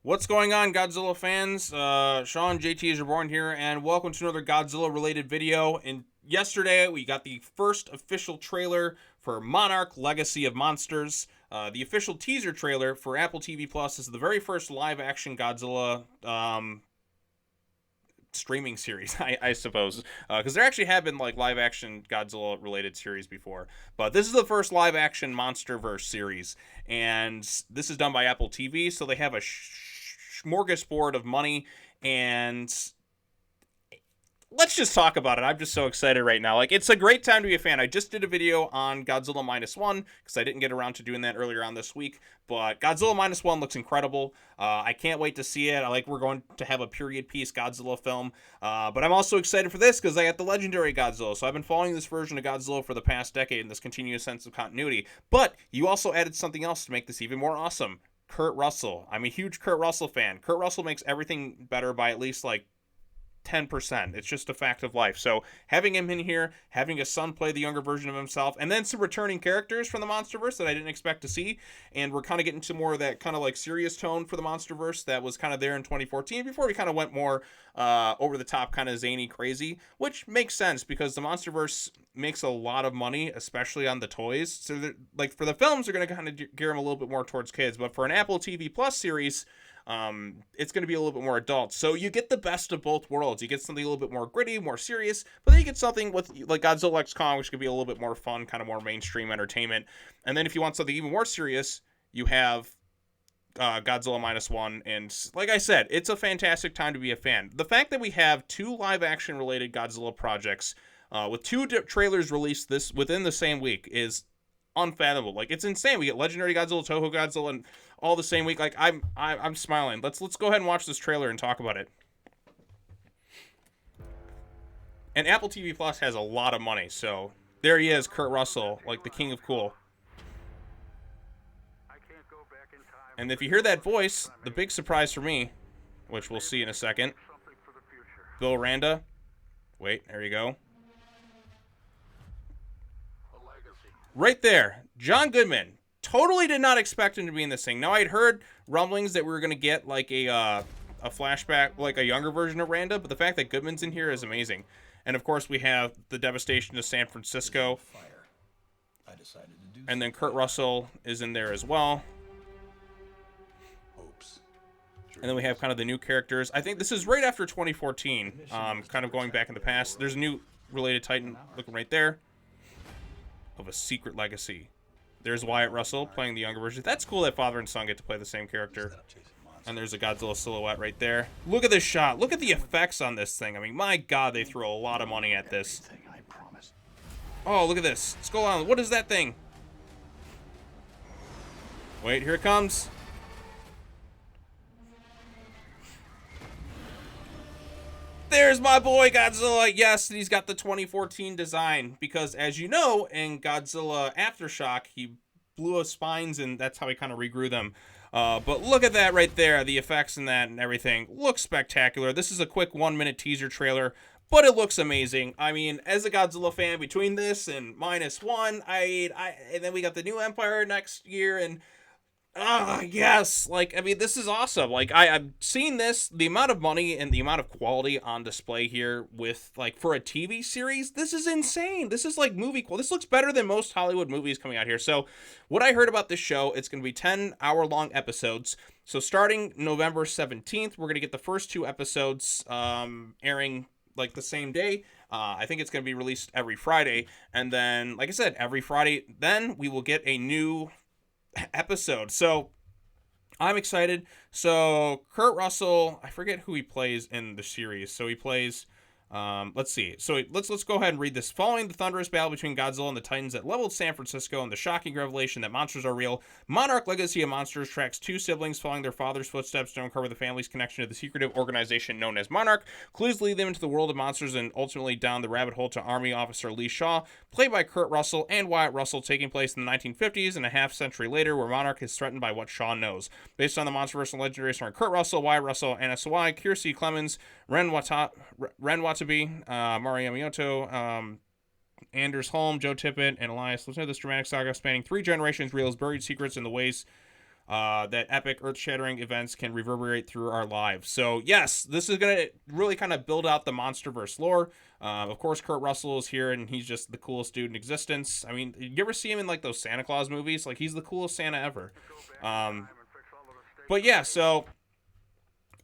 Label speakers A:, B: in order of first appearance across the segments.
A: What's going on, Godzilla fans? Sean JT is reborn here, and welcome to another Godzilla-related video. And yesterday, we got the first official trailer for Monarch Legacy of Monsters. The official teaser trailer for Apple TV Plus is the very first live-action Godzilla streaming series, I suppose, because there actually have been like live-action Godzilla-related series before, but this is the first live-action Monsterverse series, and this is done by Apple TV, so they have a smorgasbord of money, and let's just talk about it. I'm just so excited right now. Like, it's a great time to be a fan. I just did a video on Godzilla Minus One because I didn't get around to doing that earlier on this week. But Godzilla Minus One looks incredible. I can't wait to see it. We're going to have a period piece Godzilla film. But I'm also excited for this because I got the legendary Godzilla. So I've been following this version of Godzilla for the past decade in this continuous sense of continuity. But you also added something else to make this even more awesome. Kurt Russell. I'm a huge Kurt Russell fan. Kurt Russell makes everything better by at least like 10%. It's just a fact of life. So having him in here, having his son play the younger version of himself, and then some returning characters from the Monsterverse that I didn't expect to see, and we're kind of getting to more of that kind of like serious tone for the Monsterverse that was kind of there in 2014 before we kind of went more over the top, kind of zany, crazy, which makes sense because the Monsterverse makes a lot of money, especially on the toys. So like for the films, they're going to kind of gear them a little bit more towards kids, but for an Apple TV Plus series, it's going to be a little bit more adult. So you get the best of both worlds. You get something a little bit more gritty, more serious, but then you get something with like Godzilla X Kong, which could be a little bit more fun, kind of more mainstream entertainment. And then if you want something even more serious, you have Godzilla Minus One. And like I said, it's a fantastic time to be a fan. The fact that we have two live action related Godzilla projects with two trailers released within the same week is unfathomable. Like, it's insane. We get legendary Godzilla, Toho Godzilla, and all the same week. Like, I'm smiling. Let's go ahead and watch this trailer and talk about it. And Apple TV Plus has a lot of money, so there he is, Kurt Russell, like the king of cool. And if you hear that voice, the big surprise for me, which we'll see in a second, Bill Randa. Wait, there you go. Right there, John Goodman. Totally did not expect him to be in this thing. Now, I'd heard rumblings that we were going to get like a flashback, like a younger version of Randa, but the fact that Goodman's in here is amazing. And of course, we have the devastation of San Francisco. And then Kurt Russell is in there as well. And then we have kind of the new characters. I think this is right after 2014, kind of going back in the past. There's a new related Titan looking right there of a secret legacy. There's Wyatt Russell playing the younger version. That's cool that father and son get to play the same character. And there's a Godzilla silhouette right there. Look at this shot. Look at the effects on this thing. I mean, my God, they threw a lot of money at this. Oh, look at this. Skull Island. What is that thing? Wait, here it comes. There's my boy Godzilla. Yes, he's got the 2014 design because, as you know, in Godzilla Aftershock, he blew his spines and that's how he kind of regrew them. But look at that right there. The effects in that and everything looks spectacular. This is a quick 1-minute teaser trailer, but it looks amazing. I mean, as a Godzilla fan, between this and Minus One, and then we got the new Empire next year, and yes, like, I mean, this is awesome. Like, I've seen this, the amount of money and the amount of quality on display here with, like, for a TV series, this is insane. This is like movie quality. This looks better than most Hollywood movies coming out here. So what I heard about this show, it's going to be 10-hour-long episodes. So starting November 17th, we're going to get the first 2 episodes airing like the same day. I think it's going to be released every Friday. And then, like I said, every Friday, then we will get a new episode. So I'm excited. So Kurt Russell, I forget who he plays in the series. So he plays let's see. So let's go ahead and read this. Following the thunderous battle between Godzilla and the Titans that leveled San Francisco and the shocking revelation that monsters are real, Monarch Legacy of Monsters tracks 2 siblings following their father's footsteps to uncover the family's connection to the secretive organization known as Monarch. Clues lead them into the world of monsters and ultimately down the rabbit hole to Army Officer Lee Shaw, played by Kurt Russell, and Wyatt Russell, taking place in the 1950s and a half century later, where Monarch is threatened by what Shaw knows. Based on the Monsterverse and legendary starring Kurt Russell, Wyatt Russell, Anna Sawai, Kiersey Clemons, Ren Watabe, Mari Yamamoto, Anders Holm, Joe Tippett, and Elias Lasowski. This dramatic saga spanning 3 generations reveals buried secrets in the ways that epic earth-shattering events can reverberate through our lives. So yes, this is gonna really kind of build out the Monsterverse lore. Of course, Kurt Russell is here, and he's just the coolest dude in existence. I mean, you ever see him in like those Santa Claus movies? Like, he's the coolest Santa ever. But yeah, so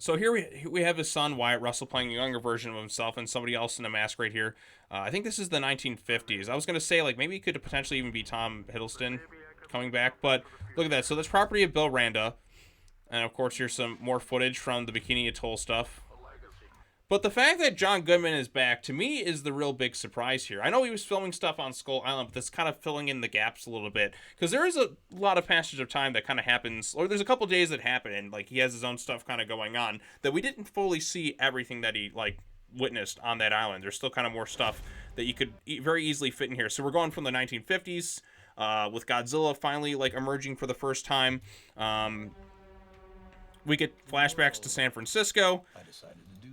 A: here we have his son Wyatt Russell playing a younger version of himself, and somebody else in a mask right here. I think this is the 1950s. I was gonna say like maybe it could potentially even be Tom Hiddleston coming back, but look at that. So that's property of Bill Randa, and of course here's some more footage from the Bikini Atoll stuff. But the fact that John Goodman is back, to me, is the real big surprise here. I know he was filming stuff on Skull Island, but that's kind of filling in the gaps a little bit. Because there is a lot of passage of time that kind of happens, or there's a couple days that happen, and like he has his own stuff kind of going on, that we didn't fully see everything that he like witnessed on that island. There's still kind of more stuff that you could very easily fit in here. So we're going from the 1950s, with Godzilla finally like emerging for the first time. We get flashbacks to San Francisco.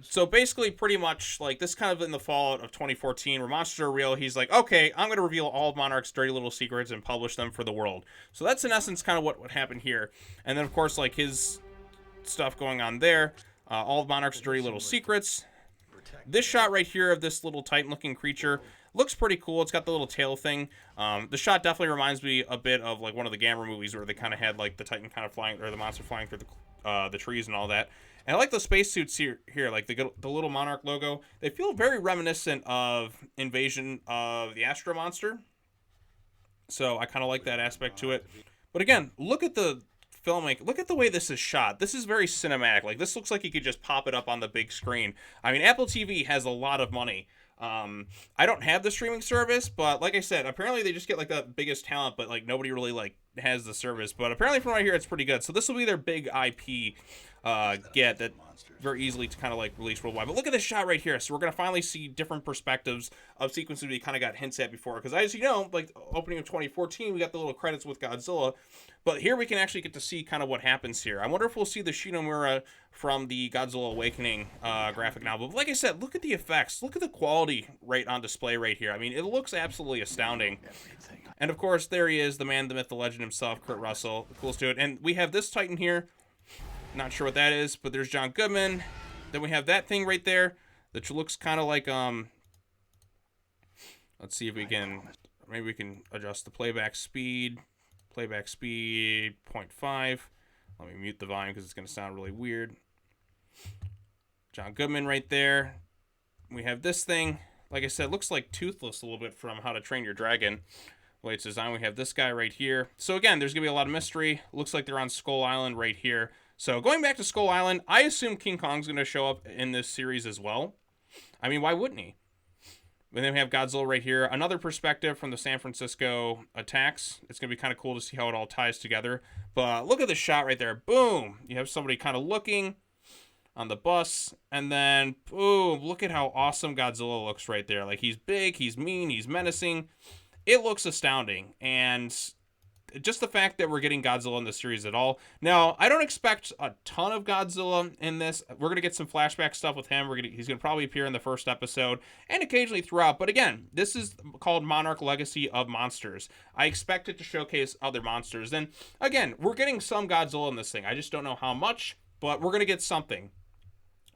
A: So basically, pretty much, like, this kind of in the fallout of 2014, where monsters are real, he's like, okay, I'm going to reveal all of Monarch's dirty little secrets and publish them for the world. So that's, in essence, kind of what happened here. And then, of course, like, his stuff going on there, all of Monarch's dirty little secrets. This shot right here of this little Titan-looking creature looks pretty cool. It's got the little tail thing. The shot definitely reminds me a bit of, like, one of the Gamera movies where they kind of had, like, the Titan kind of flying, or the monster flying through the trees and all that. And I like the spacesuits here, like the little Monarch logo. They feel very reminiscent of Invasion of the Astro Monster. So I kind of like that aspect to it. But again, look at the filmmaking. Look at the way this is shot. This is very cinematic. Like, this looks like you could just pop it up on the big screen. I mean, Apple TV has a lot of money. I don't have the streaming service, but like I said, apparently they just get like the biggest talent, but like nobody really like has the service. But apparently from right here, it's pretty good. So this will be their big IP get that very easily to kind of like release worldwide. But look at this shot right here. So we're going to finally see different perspectives of sequences we kind of got hints at before. Because as you know, like opening of 2014, we got the little credits with Godzilla. But here we can actually get to see kind of what happens here. I wonder if we'll see the Shinomura from the Godzilla Awakening graphic novel. But like I said, look at the effects. Look at the quality right on display right here. I mean, it looks absolutely astounding. And of course, there he is, the man, the myth, the legend himself, Kurt Russell. The coolest dude. And we have this Titan here. Not sure what that is, but there's John Goodman. Then we have that thing right there that looks kind of like, let's see if we can, maybe we can adjust the playback speed. Playback speed 0.5. Let me mute the volume because it's going to sound really weird. John Goodman right there. We have this thing. Like I said, looks like Toothless a little bit from How to Train Your Dragon. The way it's designed, we have this guy right here. So again, there's going to be a lot of mystery. Looks like they're on Skull Island right here. So going back to Skull Island, I assume King Kong's going to show up in this series as well. I mean, why wouldn't he? And then we have Godzilla right here. Another perspective from the San Francisco attacks. It's going to be kind of cool to see how it all ties together. But look at the shot right there. Boom. You have somebody kind of looking on the bus. And then, boom. Look at how awesome Godzilla looks right there. Like, he's big, he's mean, he's menacing. It looks astounding. And just the fact that we're getting Godzilla in the series at all. Now, I don't expect a ton of Godzilla in this. We're going to get some flashback stuff with him. He's going to probably appear in the first episode and occasionally throughout. But again, this is called Monarch Legacy of Monsters. I expect it to showcase other monsters. And again, we're getting some Godzilla in this thing. I just don't know how much, but we're going to get something.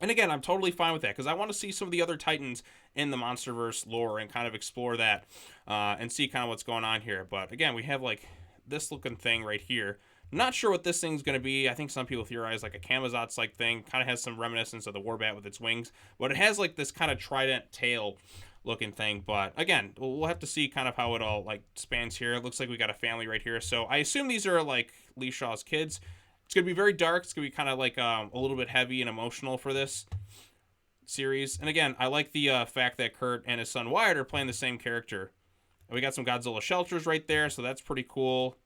A: And again, I'm totally fine with that because I want to see some of the other Titans in the Monsterverse lore and kind of explore that and see kind of what's going on here. But again, we have like this looking thing right here. Not sure what this thing's going to be. I think some people theorize like a Camazotz like thing. Kind of has some reminiscence of the Warbat with its wings. But it has like this kind of trident tail looking thing. But again, we'll have to see kind of how it all like spans here. It looks like we got a family right here. So I assume these are like Lee Shaw's kids. It's going to be very dark. It's going to be kind of like a little bit heavy and emotional for this series. And again, I like the fact that Kurt and his son Wyatt are playing the same character. And we got some Godzilla shelters right there, so that's pretty cool.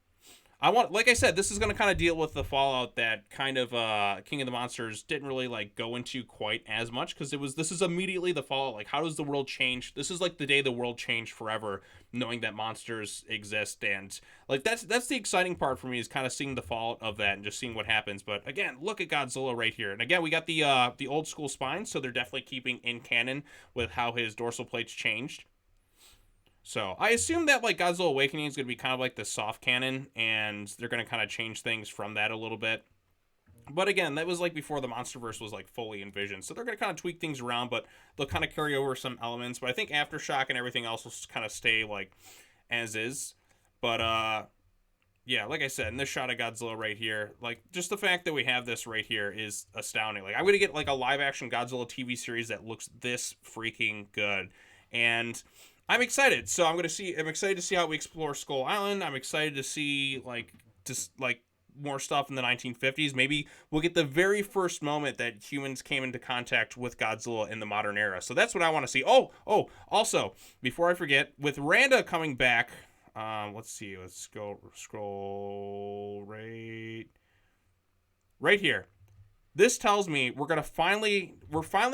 A: Like I said, this is going to kind of deal with the fallout that kind of King of the Monsters didn't really like go into quite as much because this is immediately the fallout. Like, how does the world change? This is like the day the world changed forever, knowing that monsters exist, and like that's the exciting part for me is kind of seeing the fallout of that and just seeing what happens. But again, look at Godzilla right here, and again we got the old school spine, so they're definitely keeping in canon with how his dorsal plates changed. So I assume that like Godzilla Awakening is going to be kind of like the soft canon, and they're going to kind of change things from that a little bit. But again, that was like before the MonsterVerse was like fully envisioned, so they're going to kind of tweak things around, but they'll kind of carry over some elements. But I think Aftershock and everything else will kind of stay like as is. But yeah, like I said, in this shot of Godzilla right here, like just the fact that we have this right here is astounding. Like I'm gonna get like a live action Godzilla TV series that looks this freaking good, and I'm excited. So I'm excited to see how we explore Skull Island. I'm excited to see like just like more stuff in the 1950s. Maybe we'll get the very first moment that humans came into contact with Godzilla in the modern era. So that's what I want to see. Also, before I forget, with Randa coming back. Let's see. Let's go scroll right here. This tells me we're finally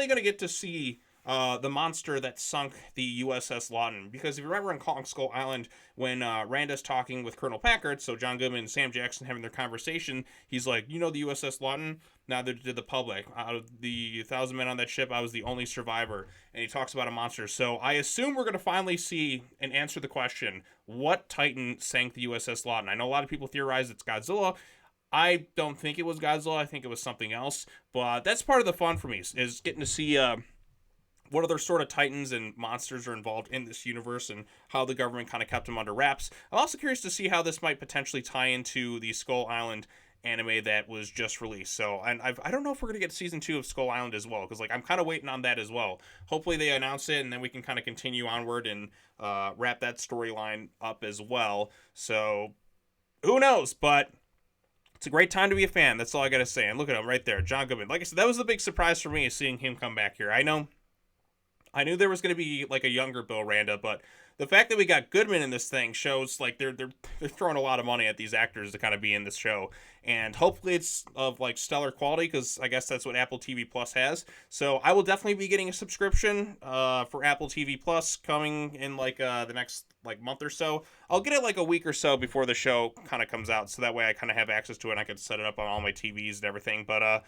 A: gonna get to see the monster that sunk the USS Lawton. Because if you remember in Kong Skull Island, when Randa's talking with Colonel Packard, so John Goodman and Sam Jackson having their conversation, he's like, you know the USS Lawton? Neither did the public. Out of the 1,000 men on that ship, I was the only survivor. And he talks about a monster. So I assume we're going to finally see and answer the question, what Titan sank the USS Lawton? I know a lot of people theorize it's Godzilla. I don't think it was Godzilla. I think it was something else. But that's part of the fun for me, is getting to see what other sort of titans and monsters are involved in this universe and how the government kind of kept them under wraps. I'm also curious to see how this might potentially tie into the Skull Island anime that was just released. So, and I don't know if we're going to get season 2 of Skull Island as well, because like I'm kind of waiting on that as well. Hopefully they announce it and then we can kind of continue onward and wrap that storyline up as well. So, who knows? But it's a great time to be a fan. That's all I got to say. And look at him right there, John Goodman. Like I said, that was the big surprise for me, is seeing him come back here. I knew there was going to be like a younger Bill Randa, but the fact that we got Goodman in this thing shows like they're throwing a lot of money at these actors to kind of be in this show, and hopefully it's of like stellar quality, because I guess that's what Apple TV Plus has. So I will definitely be getting a subscription for Apple TV Plus coming in like the next like month or so. I'll get it like a week or so before the show kind of comes out, so that way I kind of have access to it and I can set it up on all my TVs and everything. But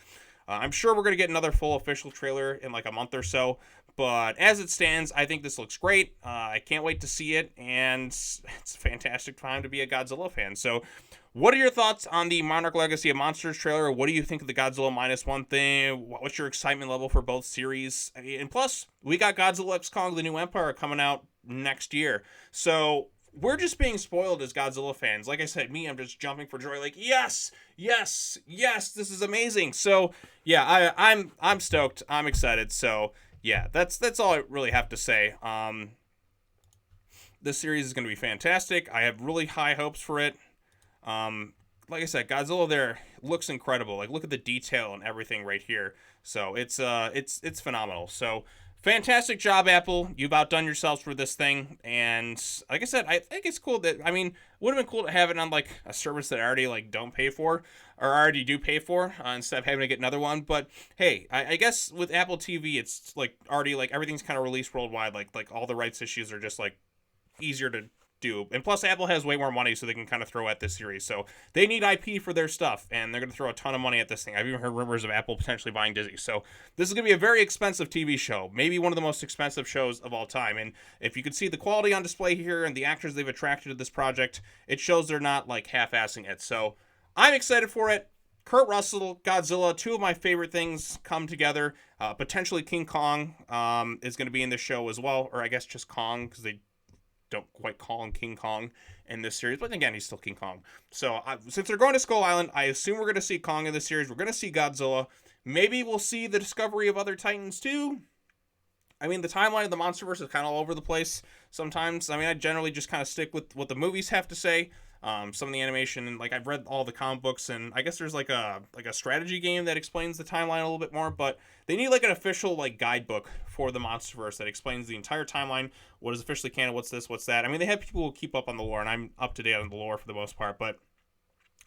A: I'm sure we're going to get another full official trailer in like a month or so. But as it stands, I think this looks great. I can't wait to see it, and it's a fantastic time to be a Godzilla fan. So what are your thoughts on the Monarch Legacy of Monsters trailer? What do you think of the Godzilla -1 thing? What's your excitement level for both series? And plus, we got Godzilla X Kong: The New Empire coming out next year. So we're just being spoiled as Godzilla fans. Like I said, I'm just jumping for joy. Like, yes, this is amazing. So yeah, I'm stoked. I'm excited. So yeah, that's all I really have to say. This series is going to be fantastic. I have really high hopes for it. Like I said, Godzilla there looks incredible. Like, look at the detail and everything right here. So it's phenomenal. So fantastic job, Apple. You've outdone yourselves for this thing. And like I said, I think it's cool that, would have been cool to have it on like a service that I already like don't pay for, or already do pay for, instead of having to get another one. But hey, I guess with Apple TV, it's like already like everything's kind of released worldwide. Like all the rights issues are just like easier to do. And plus, Apple has way more money, so they can kind of throw at this series. So they need IP for their stuff, and they're going to throw a ton of money at this thing. I've even heard rumors of Apple potentially buying Disney. So this is going to be a very expensive TV show, maybe one of the most expensive shows of all time. And if you could see the quality on display here and the actors they've attracted to this project, it shows they're not like half-assing it. So I'm excited for it. Kurt Russell, Godzilla, two of my favorite things come together. Potentially King Kong is going to be in this show as well, or I guess just Kong, because they don't quite call him King Kong in this series, but again, he's still King Kong. So since they're going to Skull Island, I assume we're going to see Kong in this series. We're going to see Godzilla. Maybe we'll see the discovery of other Titans too. The timeline of the Monsterverse is kind of all over the place sometimes. I generally just kind of stick with what the movies have to say. Some of the animation, and like I've read all the comic books, and I guess there's like a strategy game that explains the timeline a little bit more, but they need like an official like guidebook for the Monsterverse that explains the entire timeline, what is officially canon, what's this, what's that. They have people who keep up on the lore, and I'm up to date on the lore for the most part, but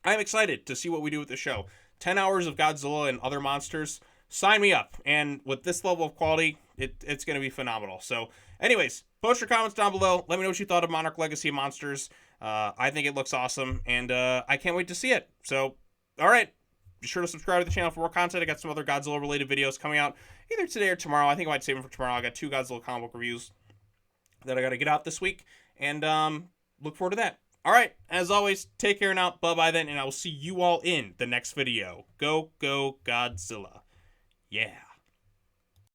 A: I'm excited to see what we do with the show. 10 hours of Godzilla and other monsters, sign me up. And with this level of quality, it's going to be phenomenal. So anyways, post your comments down below. Let me know what you thought of Monarch Legacy of Monsters. I think it looks awesome, and I can't wait to see it. So, all right, be sure to subscribe to the channel for more content. I got some other Godzilla-related videos coming out either today or tomorrow. I think I might save them for tomorrow. I got 2 Godzilla comic book reviews that I got to get out this week, And look forward to that. All right, as always, take care now. Bye-bye then, and I will see you all in the next video. Go, go, Godzilla. Yeah.